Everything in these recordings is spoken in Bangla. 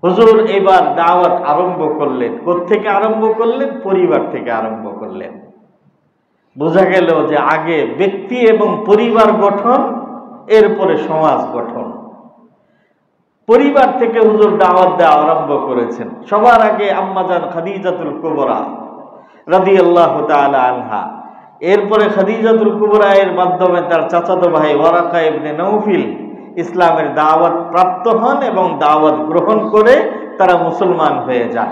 হুজুর এবার দাওয়াত আরম্ভ করলেন। কোত্থেকে আরম্ভ করলেন? পরিবার থেকে আরম্ভ করলেন। বোঝা গেল যে আগে ব্যক্তি এবং পরিবার গঠন, এরপরে সমাজ গঠন। পরিবার থেকে হুজুর দাওয়াত দেওয়া আরম্ভ করেছেন। সবার আগে আম্মাজান খাদিজাতুল কুবরা রাদিয়াল্লাহু তাআলা আনহা, এরপরে খাদিজাতুল কুবরা এর মাধ্যমে তার চাচাতো ভাই ওয়ারাকা ইবনে নওফিল ইসলামের দাওয়াত প্রাপ্ত হন এবং দাওয়াত গ্রহণ করে তারা মুসলমান হয়ে যান।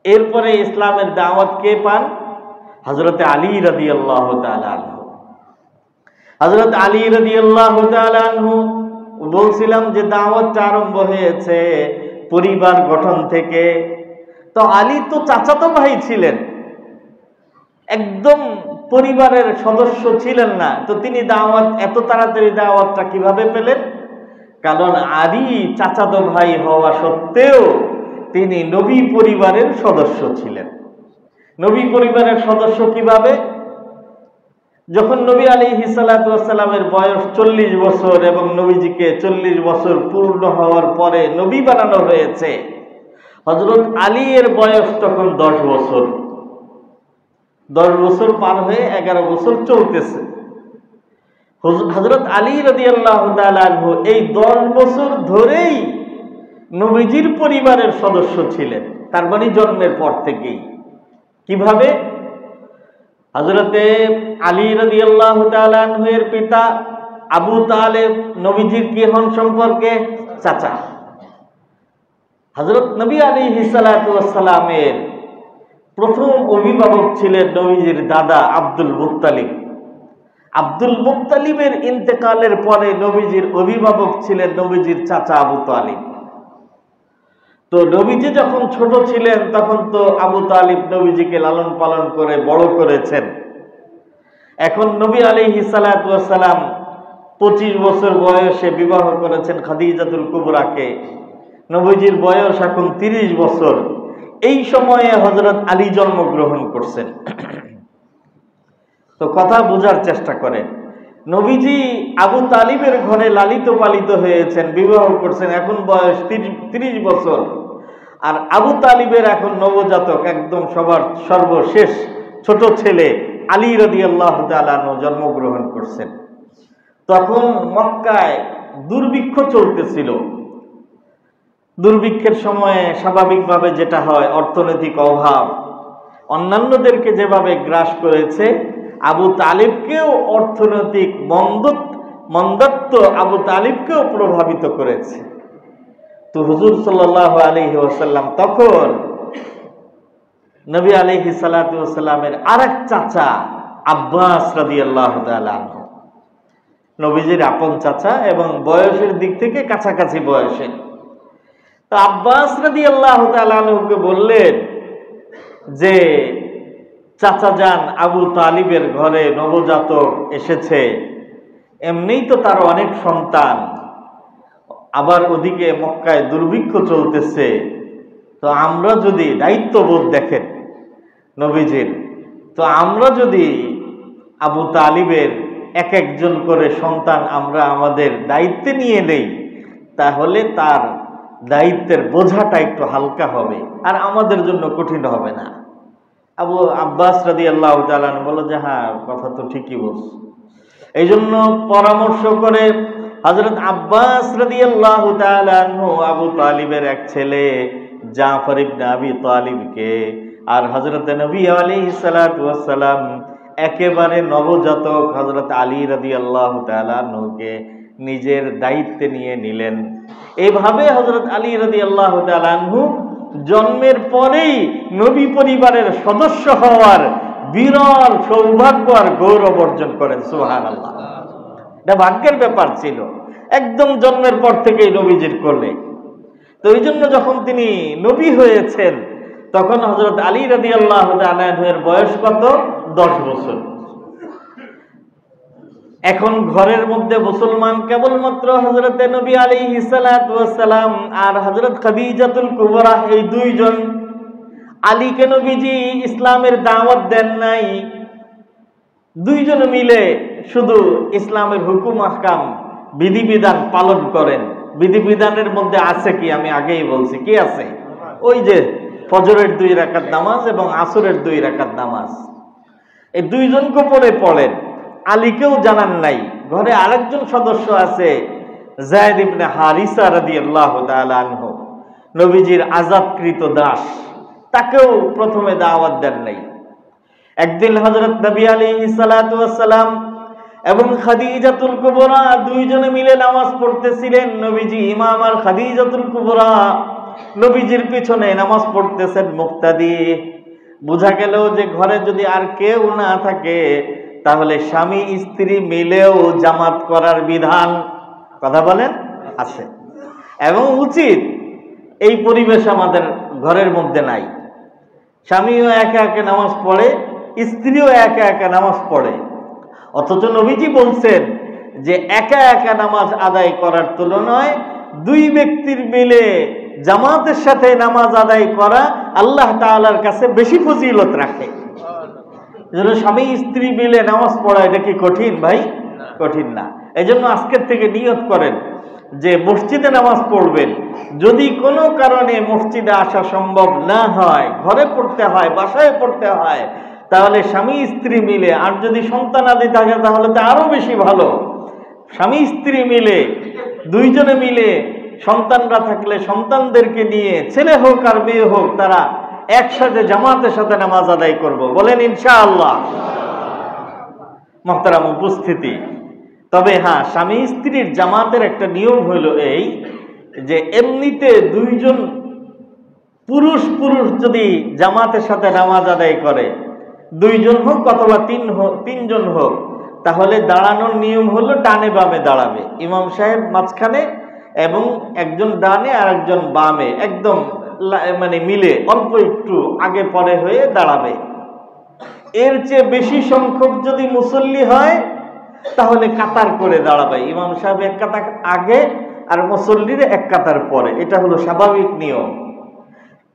এরপরে ইসলামের দাওয়াত কে পান? হযরত আলী রাদিয়াল্লাহু তাআলা আনহু। হযরত আলী রাদিয়াল্লাহু তাআলা আনহু, বলছিলাম যে দাওয়াতটা আরম্ভ হয়েছে পরিবার গঠন থেকে। তো আলী তো চাচাতো ভাই ছিলেন, একদম পরিবারের সদস্য ছিলেন না। তো তিনি দাওয়াত, এত তাড়াতাড়ি দাওয়াতটা কিভাবে পেলেন? কারণ আলী চাচাতো ভাই হওয়া সত্ত্বেও তিনি নবী পরিবারের সদস্য ছিলেন। নবী পরিবারের সদস্য কিভাবে? যখন নবী আলাইহিস সালাতু ওয়াস সালামের বয়স 40 বছর এবং নবীজিকে 40 বছর পূর্ণ হওয়ার পরে নবী বানানো হয়েছে, হযরত আলী এর বয়স তখন 10 বছর। 10 বছর পার হয়ে 11 বছর চলতেছে। হযরত আলী রাদিয়াল্লাহু তাআলা আনহু এই 10 বছর ধরেই নবীজির পরিবারের সদস্য ছিলেন, তার মানে জন্মের পর থেকেই। কিভাবে? হযরতে আলী রাদিয়াল্লাহু তাআলা আনহু এর পিতা আবু তালেব নবীজির কি হন সম্পর্কে? চাচা। হযরত নবী আলাইহিস সালাতু ওয়াস সালামের প্রথম অভিভাবক ছিলেন নবীজির দাদা আব্দুল মুত্তালিব। আব্দুল মুত্তালিবের ইন্তেকালের পরে নবীজির অভিভাবক ছিলেন নবীজির চাচা আবু তালিব। তো নবীজি যখন ছোট ছিলেন তখন তো আবু তালিব নবীজিকে লালন পালন করে বড় করেছেন। এখন নবী আলাইহিস সালাতু ওয়াস সালাম 25 বছর বয়সে বিবাহ করেছেন খাদিজাতুল কুবরাকে। নবীজির বয়স এখন 30 বছর। এই সময়ে হযরত আলী জন্মগ্রহণ করছেন। তো কথা বোঝার চেষ্টা করেন, নবীজি আবু তালিবের ঘরে লালিত পালিত হয়েছেন, বিবাহ করছেন, এখন বয়স 30 বছর। আর আবু তালিবের এখন নবজাতক, একদম সবার সর্বশেষ ছোট ছেলে আলী রাদিয়াল্লাহু তাআলা আনহু জন্মগ্রহণ করছেন। তখন মক্কায় দুর্ভিক্ষ চলতেছিল। দুর্ভিক্ষের সময়ে স্বাভাবিকভাবে যেটা হয়, অর্থনৈতিক অভাব অন্যান্যদেরকে যেভাবে গ্রাস করেছে, আবু তালিবকেও অর্থনৈতিক মন্দত্ব আবু তালিবকেও প্রভাবিত করেছে। তো হুজুর সাল্লাল্লাহু আলাইহি ওয়াসাল্লাম তখন নবী আলাইহিস সালাতু ওয়াস সালামের আরেক চাচা আব্বাস রাদিয়াল্লাহু তাআলা আনহু, নবীজির আপন চাচা এবং বয়সের দিক থেকে কাছাকাছি বয়সের। তো আব্বাস রাদিয়াল্লাহু তাআলা আনহুকে বললেন যে চাচা যান আবু তালিবের ঘরে নবজাতক এসেছে, এমনিই তো তার অনেক সন্তান, আবার ওদিকে মক্কায় দুর্ভিক্ষ চলতেছে। তো আমরা যদি দায়িত্ববোধ দেখেন নবীজির, তো আমরা যদি আবু তালিবের এক একজন করে সন্তান আমরা আমাদের দায়িত্বে নিয়ে নেই, তাহলে তার দায়িত্বের বোঝাটা একটু হালকা হবে আর আমাদের জন্য কঠিন হবে না। আবু আব্বাস রাদিয়াল্লাহু তাআলা বলল যে হ্যাঁ, কথা তো ঠিকই বলছো। এই জন্য পরামর্শ করে হযরত আব্বাস রাদিয়াল্লাহু তাআলা আনহু আবু তালিবের এক ছেলে জাফর ইবনে আবি তালিবকে আর হযরত নবী আলাইহিস সালাতু ওয়াস সালাম একেবারে নবজাতক হযরত আলী রাদিয়াল্লাহু তাআলা আনহুকে নিজের দায়িত্বে নিয়ে নিলেন। এইভাবে হযরত আলী রাদিয়াল্লাহু তাআলা আনহু জন্মের পরেই নবী পরিবারের সদস্য হওয়ার বিরল সৌভাগ্য আর গৌরব অর্জন করেন। সুবহানাল্লাহ, এটা ভাগ্যের ব্যাপার ছিল, একদম জন্মের পর থেকেই নবীজির কোলে। তো এই জন্য যখন তিনি নবী হয়েছেন তখন হযরত আলী রাদিয়াল্লাহু তাআলা এর বয়স কত? 10 বছর। এখন ঘরের মধ্যে মুসলমান কেবলমাত্র হযরত নবী আলাইহিস সালাতু ওয়াস সালাম আর হযরত খাদিজাতুল কুবরা, এই দুইজন। আলীকে নবীজি ইসলামের দাওয়াত দেন নাই, দুইজনে মিলে শুধু ইসলামের হুকুম আহকাম বিধিবিধান পালন করেন। বিধিবিধানের মধ্যে আছে কি? আমি আগেই বলছি কি আছে। ওই যে ফজরের 2 রাকাত নামাজ এবং আসরের 2 রাকাত নামাজ, এই দুইজনকে পড়েন। আলীকেও জানান নাই। ঘরে আরেকজন সদস্য আছে যায়েদ ইবনে হারিসা রাদিয়াল্লাহু তাআলা আনহু, নবীজির আজাদকৃত দাস, তাকেও প্রথমে দাওয়াত দেন নাই। একদিন হযরত নবী আলাইহিস সালাতু ওয়াস সালাম এবং খাদিজাতুল কুবরা দুইজনে মিলে নামাজ পড়তেছিলেন। নবীজি ইমাম আর খাদিজাতুল কুবরা নবীজির পিছনে নামাজ পড়তেছেন মুক্তাদি। বোঝা গেল যে ঘরে যদি আর কেউ না থাকে তাহলে স্বামী স্ত্রী মিলেও জামাত করার বিধান, কথা বলেন, আছে এবং উচিত। এই পরিবেশ আমাদের ঘরের মধ্যে নাই। স্বামীও একা একা নামাজ পড়ে, স্ত্রীও একা একা নামাজ পড়ে, অথচ নবীজি বলছেন যে একা একা নামাজ আদায় করার তুলনায় 2 ব্যক্তির মিলে জামাতের সাথে নামাজ আদায় করা আল্লাহ তাআলার কাছে বেশি ফজিলত রাখে। এজন্য স্বামী স্ত্রী মিলে নামাজ পড়া এটা কি কঠিন ভাই? কঠিন না। এজন্য আজকের থেকে নিয়ত করেন যে মসজিদে নামাজ পড়বেন। যদি কোনো কারণে মসজিদে আসা সম্ভব না হয়, ঘরে পড়তে হয়, বাসায় পড়তে হয়, তাহলে স্বামী স্ত্রী মিলে, আর যদি সন্তানাদি থাকে তাহলে তো আরো বেশি ভালো, স্বামী স্ত্রী মিলে, দুইজনে মিলে, সন্তানরা থাকলে সন্তানদেরকে নিয়ে, ছেলে হোক আর মেয়ে হোক, তারা একসাথে জামাতের সাথে নামাজ আদায় করব, বলেন ইনশাআল্লাহ। মুহতারাম উপস্থিতি, তবে হ্যাঁ, স্বামী স্ত্রীর জামাতের একটা নিয়ম হইল এই যে এমনিতে 2জন পুরুষ যদি জামাতের সাথে নামাজ আদায় করে, 2জন হোক অথবা 3জন হোক, তাহলে দাঁড়ানোর নিয়ম হলো ডানে বামে দাঁড়াবে। ইমাম সাহেব মাঝখানে এবং একজন ডানে আর একজন বামে, একদম মানে মিলে অল্প একটু আগে পরে হয়ে দাঁড়াবে। এর চেয়ে বেশি সংখ্যক যদি মুসল্লি হয় তাহলে কাতার করে দাঁড়াবে। ইমাম সাহেব 1 কাতার আগে আর মুসল্লির 1 কাতার পরে, এটা হলো স্বাভাবিক নিয়ম।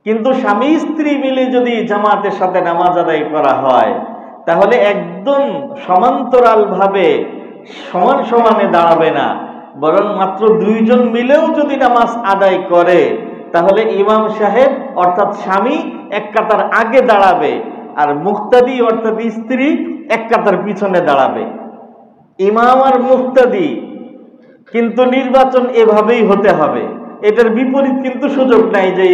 কিন্তু স্বামী স্ত্রী মিলে যদি জামাতের সাথে নামাজ আদায় করা হয় তাহলে একদম সমান্তরাল ভাবে সমানে দাঁড়াবে না, বরং মাত্র 2জন মিলেও যদি নামাজ আদায় করে তাহলে ইমাম সাহেব অর্থাৎ স্বামী 1 কাতার আগে দাঁড়াবে আর মুক্তাদি অর্থাৎ স্ত্রী 1 কাতার পিছনে দাঁড়াবে। ইমাম আর মুক্তাদি কিন্তু নির্বাচন এভাবেই হতে হবে। এটার বিপরীত কিন্তু সুযোগ নাই যে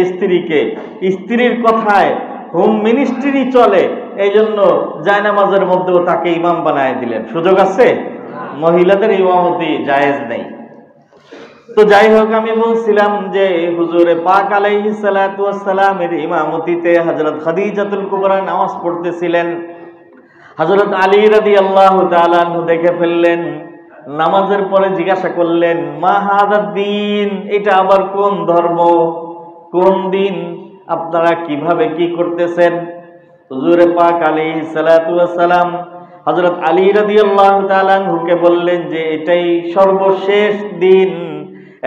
স্ত্রীর কথায় হোম মিনিস্ট্রি চলে, এই জন্য জায়নামাজের মধ্যেও তাকে ইমাম বানায় দিলেন। সুযোগ আছে? মহিলাদের ইমামতি জায়েজ নেই। তো যাই হোক, আমি বলছিলাম যে হুজুরে পাক আলাইহিস সালাতু ওয়াস সালামের ইমামতিতে হযরত খাদিজাতুল কুবরা নামাজ পড়তেছিলেন। হযরত আলী রাদিয়াল্লাহু তাআলা আনহু দেখে ফেললেন, নামাজের পরে জিজ্ঞাসা করলেন, মা হাযা দ্বীন, এটা আবার কোন ধর্ম, কোন দিন, আপনারা কিভাবে কি করতেছেন? হুজুরে পাক আলাইহিস সালাতু ওয়াস সালাম হযরত আলী রাদিয়াল্লাহু তাআলা আনহুকে বললেন যে এটাই সর্বশেষ দিন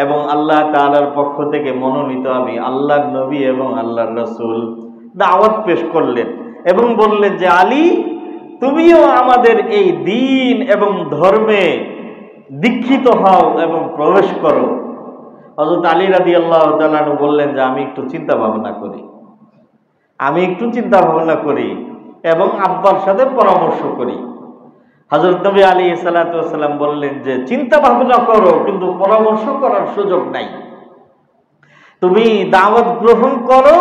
এবং আল্লাহ তাআলার পক্ষ থেকে মনোনীত আমি আল্লাহর নবী এবং আল্লাহর রাসূল। দাওয়াত পেশ করলেন এবং বললেন যে আলী, তুমিও আমাদের এই দ্বীন এবং ধর্মে দীক্ষিত হও এবং প্রবেশ করো। হযরত আলী রাদিয়াল্লাহু তাআলা আনহু বললেন যে আমি একটু চিন্তা ভাবনা করি এবং আব্বার সাথে পরামর্শ করি। হযরত নবী আলাইহিস সালাতু ওয়াস সালাম বললেন যে চিন্তা ভাবনা করো, কিন্তু পরামর্শ করার সুযোগ নাই। তুমি দাওয়াত গ্রহণ করো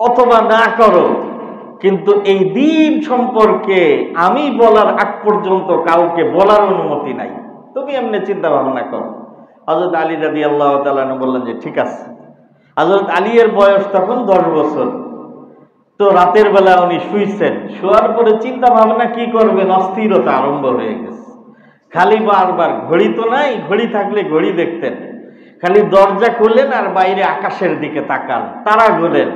অথবা না করো, কিন্তু এই দ্বীন সম্পর্কে আমি বলার আগ পর্যন্ত কাউকে বলার অনুমতি নাই। তুমি এমনি চিন্তা ভাবনা করো। হযরত আলী রাদিয়াল্লাহু তাআলা বললেন যে ঠিক আছে। হযরত আলী এর বয়স তখন 10 বছর। তো রাতের বেলা উনি শুইছেন, শোয়ার পরে চিন্তা ভাবনা কি করবেন, অস্থিরতা আরম্ভ হয়ে গেছে। খালি বারবার, ঘড়ি তো নাই, ঘড়ি থাকলে ঘড়ি দেখতেন, খালি দরজা খুললেন আর বাইরে আকাশের দিকে তাকান, তারা গোলেন।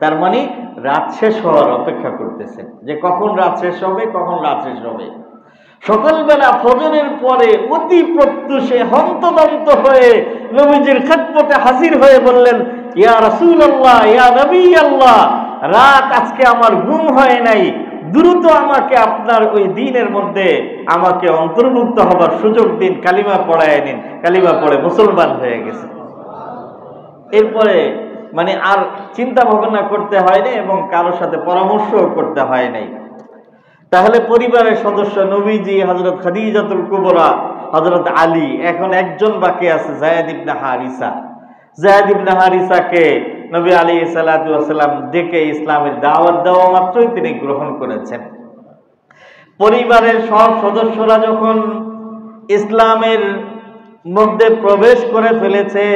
তার মানে রাত শেষ হওয়ার অপেক্ষা করতেছেন যে কখন রাত শেষ হবে। সকালবেলা ফজরের পরে অতি প্রত্যুষে হন্তদন্ত হয়ে নবীজির খেদমতে হাজির হয়ে বললেন, ইয়া রাসূলুল্লাহ, ইয়া নবী আল্লাহ, রাত আজকে আমার ঘুম হয় নাই, দ্রুত আমাকে আপনার ওই দ্বীনের মধ্যে আমাকে অন্তর্ভুক্ত হবার সুযোগ দিন, কালিমা পড়ায় নিন। কালিমা পড়ে মুসলমান হয়ে গেছে। এরপরে মানে আর চিন্তা ভাবনা করতে হয়নি এবং কারোর সাথে পরামর্শও করতে হয় নাই। তাহলে পরিবারের সদস্য নবীজি, হযরত খাদিজাতুল কুবরা, হযরত আলী, এখন একজন বাকি আছে যায়েদ ইবনে হারিসা। যায়েদ ইবনে হারিসাকে নবী আলাইহিস সালাতু ওয়াস সালাম ডেকে ইসলামের দাওয়াত দেওয়া মাত্রই তিনি গ্রহণ করেছেন। পরিবারের সব সদস্যরা যখন ইসলামের মধ্যে প্রবেশ করে ফেলেছে,